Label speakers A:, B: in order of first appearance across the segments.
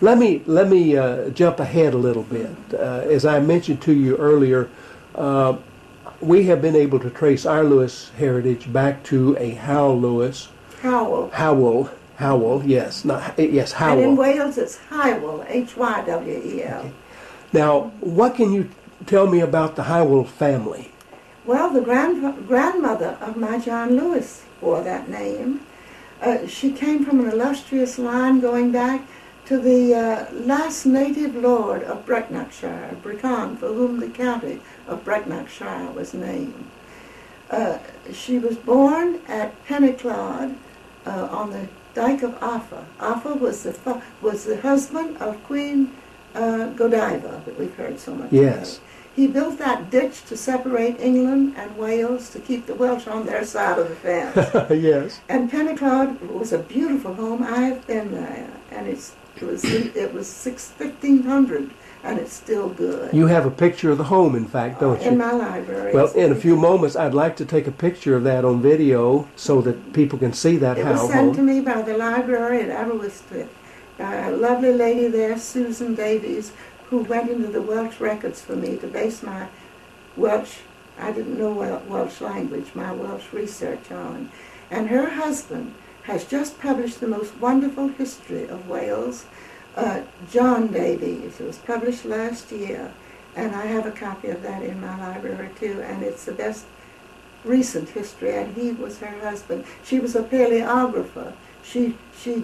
A: Let me jump ahead a little bit. As I mentioned to you earlier, we have been able to trace our Lewis heritage back to a Howell Lewis. Howell, yes, yes, Howell.
B: And in Wales, it's Hywel, H-Y-W-E-L.
A: Okay. Now, what can you tell me about the Hywel family?
B: Well, the grandmother of my John Lewis bore that name. She came from an illustrious line going back to the last native lord of Brecknockshire, Breton, for whom the county of Brecknockshire was named. She was born at Pennyclod on the Dyke of Offa. Offa was the husband of Queen Godiva that we've heard so much
A: Yes.
B: about. He built that ditch to separate England and Wales to keep the Welsh on their side of the fence.
A: Yes.
B: And Pennyclod was a beautiful home. I have been there, and it was 1500, and it's still good.
A: You have a picture of the home, in fact, don't you?
B: In my library.
A: Well, in a few moments, I'd like to take a picture of that on video so that people can see that
B: It
A: Howell
B: was sent
A: home.
B: to me by the library at Aberystwyth by a lovely lady there, Susan Davies, who went into the Welsh records for me to base my Welsh, I didn't know Welsh language, my Welsh research on. And her husband has just published the most wonderful history of Wales, John Davies. It was published last year, and I have a copy of that in my library too, and it's the best recent history, and he was her husband. She was a paleographer. She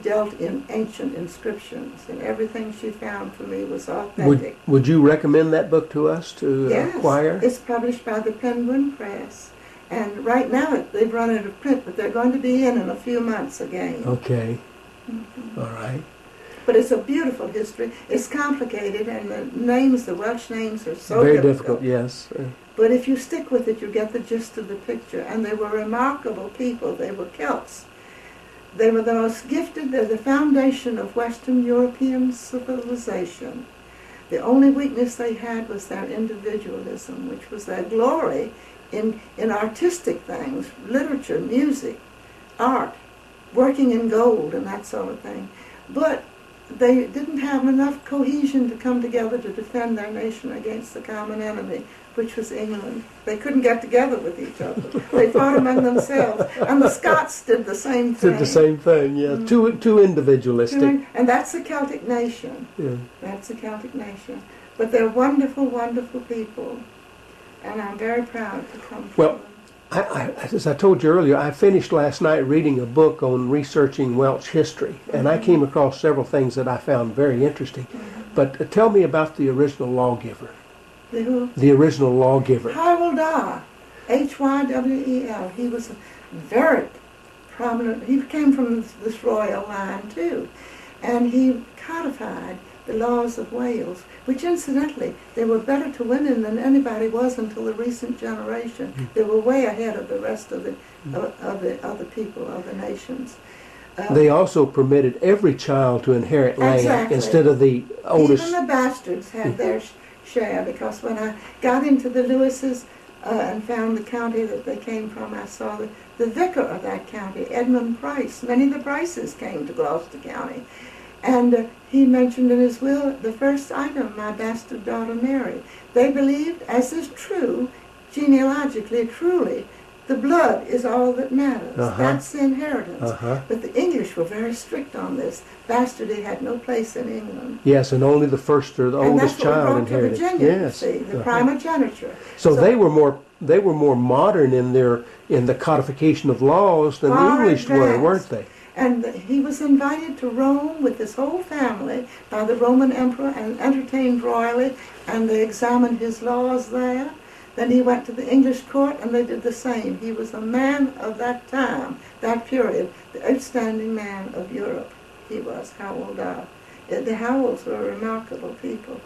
B: dealt in ancient inscriptions, and everything she found for me was authentic.
A: Would you recommend that book to us to acquire?
B: Yes, it's published by the Penguin Press, and right now they've run out of print, but they're going to be in a few months again.
A: Okay.
B: Mm-hmm.
A: All right.
B: But it's a beautiful history. It's complicated, and the Welsh names are so
A: Very difficult, yes.
B: But if you stick with it, you get the gist of the picture. And they were remarkable people. They were Celts. They were the most gifted. They're the foundation of Western European civilization. The only weakness they had was their individualism, which was their glory in artistic things, literature, music, art, working in gold and that sort of thing. But they didn't have enough cohesion to come together to defend their nation against the common enemy, which was England. They couldn't get together with each other. They fought among themselves. And the Scots did the same thing.
A: Did the same thing, yeah.
B: Mm-hmm.
A: Too individualistic.
B: And that's the Celtic nation.
A: Yeah.
B: That's the Celtic nation. But they're wonderful, wonderful people. And I'm very proud to come from them.
A: As I told you earlier, I finished last night reading a book on researching Welsh history, and I came across several things that I found very interesting.
B: Mm-hmm.
A: But tell me about the original lawgiver.
B: The who?
A: The original lawgiver.
B: Hywel Dda, H-Y-W-E-L. He was a very prominent, he came from this royal line too, and he codified the laws of Wales, which incidentally, they were better to women than anybody was until the recent generation. They were way ahead of the rest of the other people, of the nations.
A: They also permitted every child to inherit land instead of the oldest.
B: Even the bastards had their share, because when I got into the Lewises and found the county that they came from, I saw the vicar of that county, Edmund Price. Many of the Prices came to Gloucester County. And he mentioned in his will the first item, my bastard daughter Mary. They believed, as is true, genealogically, truly, the blood is all that matters. That's the inheritance. But the English were very strict on this. Bastardy had no place in England.
A: Yes, and only the first or the oldest child inherited.
B: Virginia, yes, see, the primogeniture.
A: So they were more modern in the codification of laws than the English were, weren't they?
B: And he was invited to Rome with his whole family by the Roman emperor and entertained royally, and they examined his laws there. Then he went to the English court, and they did the same. He was a man of that time, that period, the outstanding man of Europe. He was, Hywel Dda. The Howells were remarkable people.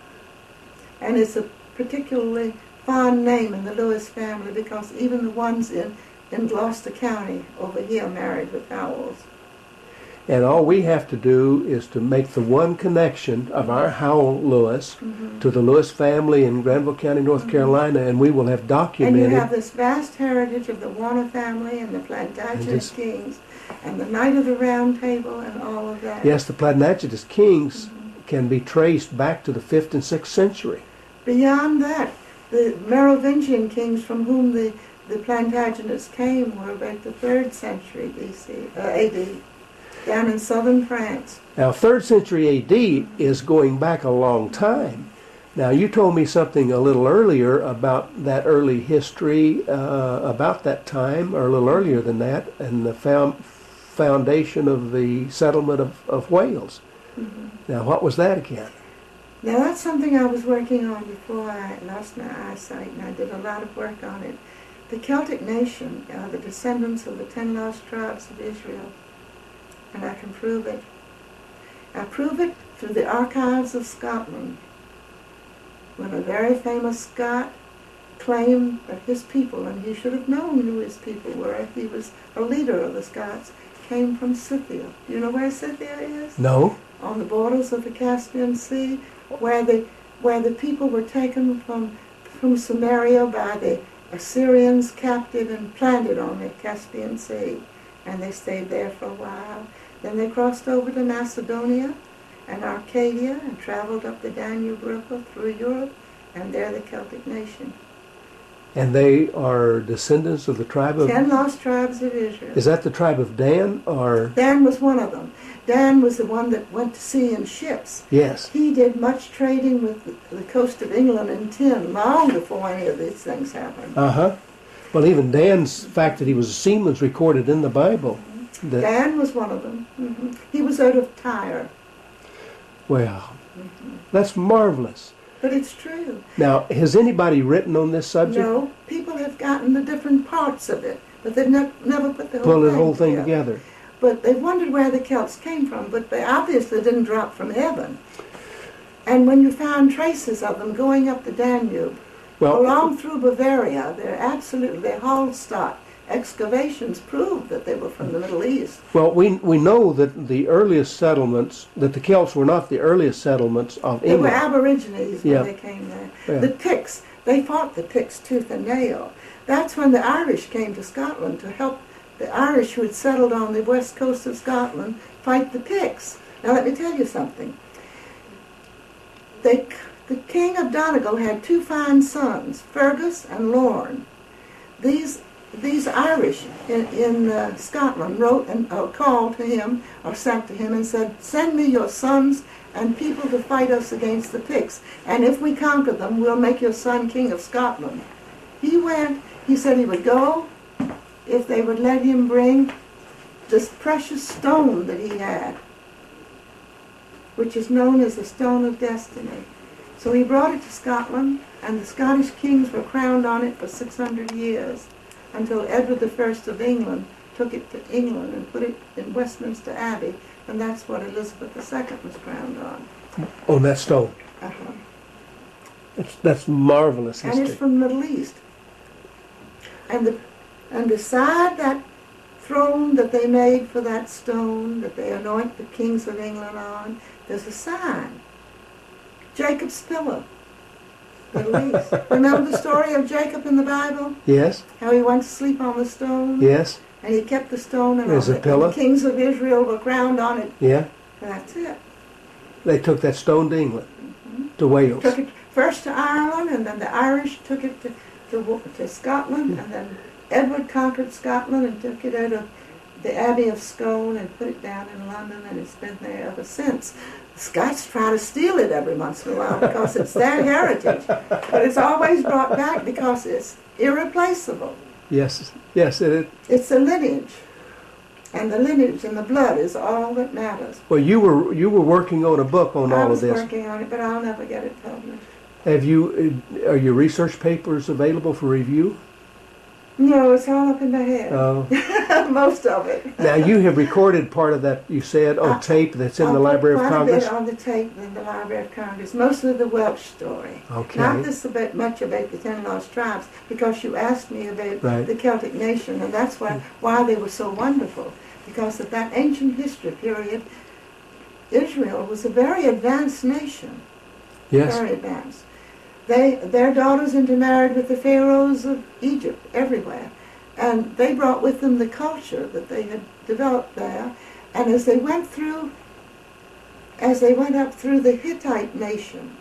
B: And it's a particularly fond name in the Lewis family, because even the ones in Gloucester County over here married with Howells.
A: And all we have to do is to make the one connection of our Howell Lewis to the Lewis family in Granville County, North Carolina, and we will have documented.
B: And you have this vast heritage of the Warner family and the Plantagenet kings and the Knight of the Round Table and all of that.
A: Yes, the Plantagenet kings can be traced back to the 5th and 6th century.
B: Beyond that, the Merovingian kings from whom the Plantagenets came were about the 3rd century BC, AD, down in southern France.
A: Now, 3rd century AD is going back a long time. Now, you told me something a little earlier about that early history, about that time, or a little earlier than that, and the foundation of the settlement of Wales. Now, what was that again?
B: Now, that's something I was working on before I lost my eyesight, and I did a lot of work on it. The Celtic nation are the descendants of the 10 lost tribes of Israel, and I can prove it. I prove it through the archives of Scotland, when a very famous Scot claimed that his people, and he should have known who his people were if he was a leader of the Scots, came from Scythia. Do you know where Scythia is?
A: No.
B: On the borders of the Caspian Sea, where the people were taken from Samaria by the Assyrians captive and planted on the Caspian Sea. And they stayed there for a while. Then they crossed over to Macedonia and Arcadia and traveled up the Danube River through Europe, and they're the Celtic nation.
A: And they are descendants of the tribe of...
B: 10 lost tribes of Israel.
A: Is that the tribe of Dan, or...
B: Dan was one of them. Dan was the one that went to sea in ships.
A: Yes.
B: He did much trading with the coast of England in tin long before any of these things happened.
A: Well, even Dan's fact that he was a seaman is recorded in the Bible.
B: Dan was one of them. He was out of Tyre.
A: Well, that's marvelous.
B: But it's true.
A: Now, has anybody written on this subject?
B: No, people have gotten the different parts of it, but they've never put the
A: whole thing together.
B: But they've wondered where the Celts came from, but they obviously didn't drop from heaven. And when you found traces of them going up the Danube, along through Bavaria, they're Hallstatt excavations prove that they were from the Middle East.
A: Well, we know that the earliest settlements, that the Celts were not the earliest settlements of England.
B: They were Aborigines when they came there.
A: Yeah.
B: The Picts, they fought the Picts tooth and nail. That's when the Irish came to Scotland to help the Irish who had settled on the west coast of Scotland fight the Picts. Now let me tell you something. The King of Donegal had 2 fine sons, Fergus and Lorne. These Irish in Scotland wrote and called to him, or sent to him and said, "Send me your sons and people to fight us against the Picts, and if we conquer them, we'll make your son King of Scotland." He went, he said he would go if they would let him bring this precious stone that he had, which is known as the Stone of Destiny. So he brought it to Scotland, and the Scottish kings were crowned on it for 600 years. Until Edward I of England took it to England and put it in Westminster Abbey, and that's what Elizabeth II was crowned on.
A: On that stone. That's marvelous history.
B: And it's from the Middle East. And beside that throne that they made for that stone that they anoint the kings of England on, there's a sign. Jacob's pillar. Middle East. Remember the story of Jacob in the Bible?
A: Yes.
B: How he went to sleep on the stone?
A: Yes.
B: And he kept the stone and
A: there's a pillar.
B: And the kings of Israel were crowned on it.
A: Yeah.
B: And that's it.
A: They took that stone to England, to Wales.
B: Took it first to Ireland, and then the Irish took it to Scotland, and then Edward conquered Scotland and took it out of the Abbey of Scone and put it down in London, and it's been there ever since. The Scots try to steal it every once in a while because it's their heritage, but it's always brought back because it's irreplaceable.
A: Yes,
B: It's the lineage, and the lineage and the blood is all that matters.
A: Well, you were working on a book on all of this.
B: I was working on it, but I'll never get it published.
A: Are your research papers available for review?
B: No, it's all up in my head.
A: Oh.
B: Most of it.
A: Now, you have recorded part of that, you said, on tape that's in the Library of Congress?
B: Quite a bit on the tape in the Library of Congress. Mostly the Welsh story.
A: Okay.
C: Not this much about the 10 lost tribes, because you asked me about
A: Right.
C: the Celtic nation, and that's why they were so wonderful.
B: because at that ancient history period, Israel was a very advanced nation.
A: Yes.
B: Very advanced. Their daughters intermarried with the pharaohs of Egypt everywhere, and they brought with them the culture that they had developed there. And as they went up through the Hittite nation,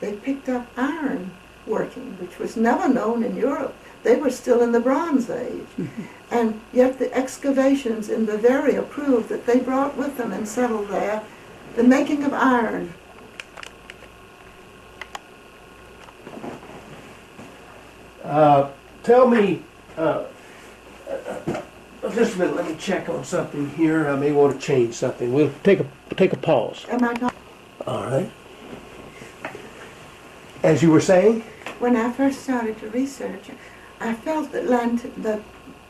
B: they picked up iron working, which was never known in Europe. They were still in the Bronze Age. And yet the excavations in Bavaria prove that they brought with them and settled there the making of iron.
A: Tell me, just a minute, let me check on something here. I may want to change something. We'll take a pause.
B: Am I not?
A: All right. As you were saying?
B: When I first started to research, I felt that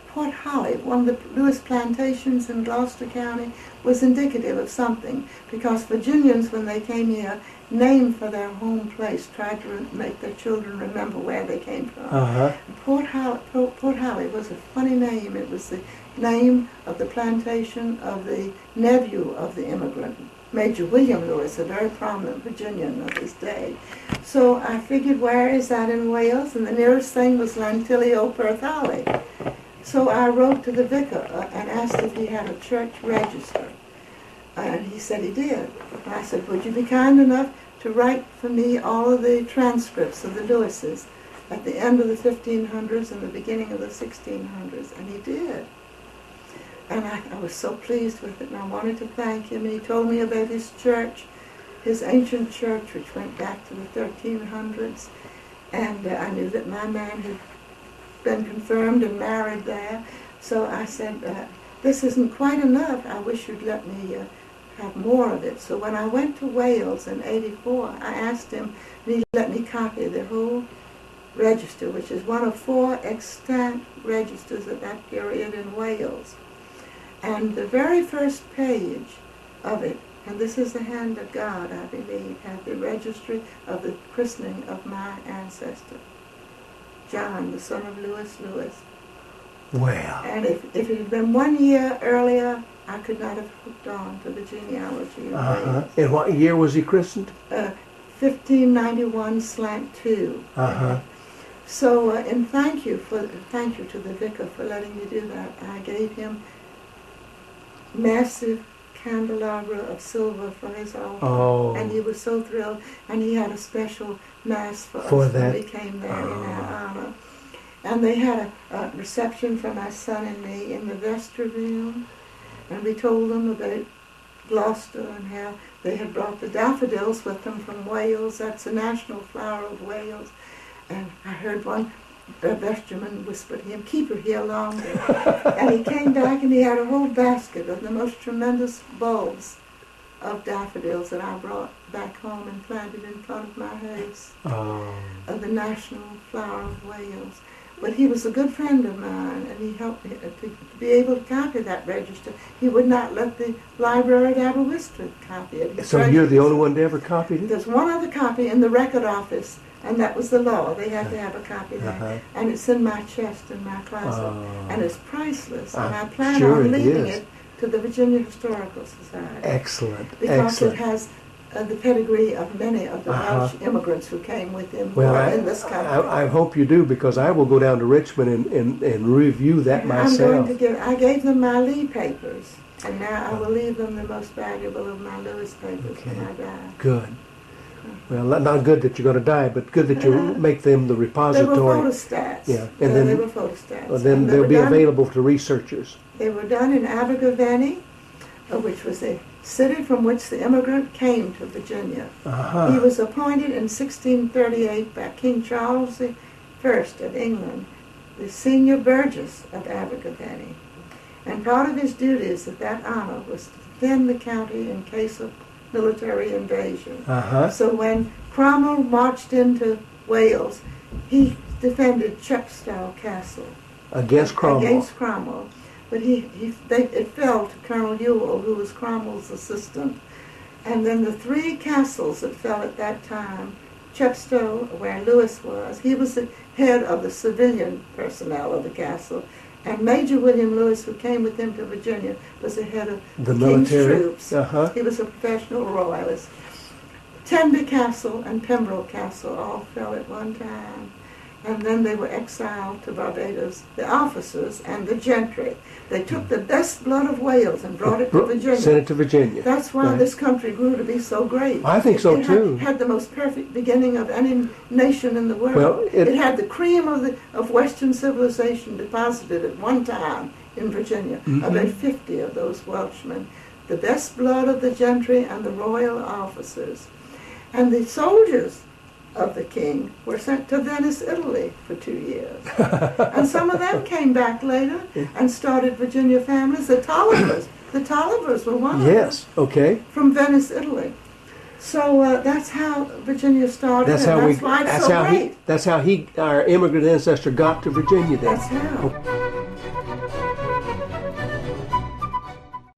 B: Port Holly, one of the Lewis plantations in Gloucester County, was indicative of something, because Virginians, when they came here, named for their home place, tried to make their children remember where they came from.
A: Uh-huh.
B: Port Holly was a funny name. It was the name of the plantation of the nephew of the immigrant, Major William Lewis, a very prominent Virginian of his day. So I figured, where is that in Wales? And the nearest thing was Llantilio, Perth Holly. So I wrote to the vicar and asked if he had a church register. And he said he did. And I said, would you be kind enough to write for me all of the transcripts of the Lewises at the end of the 1500s and the beginning of the 1600s? And he did. And I was so pleased with it, and I wanted to thank him. And he told me about his church, his ancient church, which went back to the 1300s. And I knew that my man had been confirmed and married there. So I said, this isn't quite enough. I wish you'd let me have more of it. So when I went to Wales in '84, I asked him, and he let me copy the whole register, which is one of 4 extant registers at that period in Wales. And the very first page of it, and this is the hand of God, I believe, had the registry of the christening of my ancestor, John, the son of Lewis Lewis.
A: Well.
B: And if it had been 1 year earlier, I could not have hooked on to the genealogy of Wales.
A: In what year was he christened?
B: 1591/2. So, and thank you to the vicar for letting me do that. I gave him massive candelabra of silver for his altar.
A: Oh.
B: And he was so thrilled, and he had a special mass for us when we came there in our honor. And they had a reception for my son and me in the vestibule, and we told them about Gloucester and how they had brought the daffodils with them from Wales. That's the national flower of Wales. And I heard one vestryman whisper to him, keep her here longer. And he came back and he had a whole basket of the most tremendous bulbs of daffodils that I brought back home and planted in front of my house, of the national flower of Wales. But he was a good friend of mine, and he helped me to be able to copy that register. He would not let the library at Aberystwyth copy it.
A: So you're the only one to ever copy it?
B: There's one other copy in the record office, and that was the law. They had to have a copy there. And it's in my chest in my closet. And it's priceless. And I plan on leaving it to the Virginia Historical Society.
A: Excellent.
B: Because it has the pedigree of many of the Welsh immigrants who came with him in this country.
A: I hope you do, because I will go down to Richmond and review that myself.
B: I gave them my Lee papers, and now I will leave them the most valuable of my Lewis papers when I die.
A: Good. Well, not good that you're going to die, but good that you make them the repository.
B: They were photostats.
A: Yeah, and then
B: they were photostats.
A: Well, then they'll be available to researchers.
B: They were done in Abergavenny, which was the city from which the immigrant came to Virginia. He was appointed in 1638 by King Charles I of England, the senior burgess of Abergavenny. And part of his duties at that honor was to defend the county in case of military invasion. So when Cromwell marched into Wales, he defended Chepstow Castle.
A: Against
B: Cromwell. But it fell to Colonel Ewell, who was Cromwell's assistant. And then the 3 castles that fell at that time, Chepstow, where Lewis was, he was the head of the civilian personnel of the castle, And Major William Lewis, who came with him to Virginia, was the head of
A: The
B: King's
A: military.
B: troops.
A: Uh-huh.
B: He was a professional royalist. Tenby Castle and Pembroke Castle all fell at one time. And then they were exiled to Barbados, the officers and the gentry. They took the best blood of Wales and brought it to Virginia.
A: Sent it to Virginia.
B: That's why
A: Right.
B: this country grew to be so great.
A: I think so,
B: It
A: too.
B: had the most perfect beginning of any nation in the world.
A: Well,
B: it had the cream of Western civilization deposited at one time in Virginia.
A: Mhm.
B: About 50 of those Welshmen. The best blood of the gentry and the royal officers. And the soldiers of the king were sent to Venice, Italy for 2 years. And some of them came back later and started Virginia families. The Tollivers were one of them.
A: Yes. Okay.
B: From Venice, Italy. So that's how Virginia started.
A: That's
B: and
A: how
B: that's why it's so great.
A: That's how our immigrant ancestor got to Virginia then.
B: That's how.